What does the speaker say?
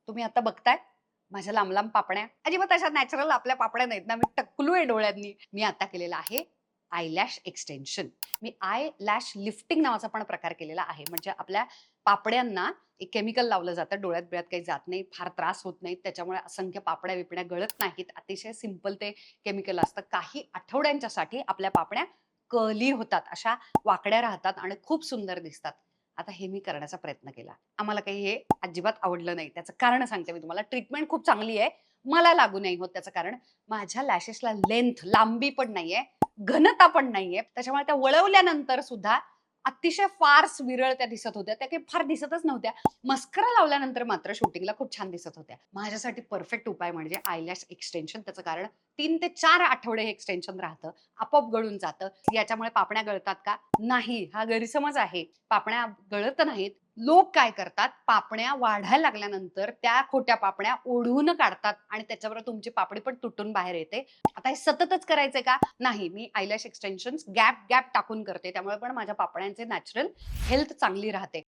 तुम्ही आता बघताय माझ्या लांब लांब पापण्या अजिबात अशा नॅचरल आपल्या पापड्या नाहीत ना. मी टक्कलू आहे डोळ्यांनी. मी आता केलेला आहे आयलॅश एक्सटेन्शन. मी आय लॅश लिफ्टिंग नावाचा पण प्रकार केलेला आहे. म्हणजे आपल्या पापड्यांना एक केमिकल लावलं जातं, डोळ्यात बिळ्यात काही जात नाही, फार त्रास होत नाही, त्याच्यामुळे असंख्य पापड्या विपड्या गळत नाहीत. अतिशय सिंपल ते केमिकल असतं. काही आठवड्यांच्यासाठी आपल्या पापड्या कर्ली होतात, अशा वाकड्या राहतात आणि खूप सुंदर दिसतात. आता हे मी करण्याचा प्रयत्न केला. आम्हाला काही हे अजिबात आवडलं नाही. त्याचं कारण सांगते मी तुम्हाला. ट्रीटमेंट खूप चांगली आहे. मला लागू नाही होत त्याचं कारण माझ्या लॅशेसला लेंथ, लांबी पण नाहीये, घनता पण नाहीये. त्याच्यामुळे त्या वळवल्यानंतर सुद्धा अतिशय फार विरळ त्या दिसत होत्या. त्या काही फार दिसतच नव्हत्या. मस्करा लावल्यानंतर मात्र शूटिंगला खूप छान दिसत होत्या. माझ्यासाठी परफेक्ट उपाय म्हणजे आयलॅश एक्सटेन्शन. त्याचं कारण 3 ते 4 आठवडे हे एक्सटेन्शन राहतं. आपोआप गळून जातं. याच्यामुळे पापण्या गळतात का? नाही. हा गैरसमज आहे. पापण्या गळत नाहीत. लोक काय करतात, पापण्या वाढायला लागल्यानंतर त्या खोट्या पापण्या ओढून काढतात आणि त्याच्याबरोबर तुमची पापडी पण तुटून बाहेर येते. आता हे सततच करायचंय का? नाही. मी आयलॅश एक्सटेन्शन्स गॅप टाकून करते. त्यामुळे पण माझ्या पापण्यांचे नॅचरल हेल्थ चांगली राहते.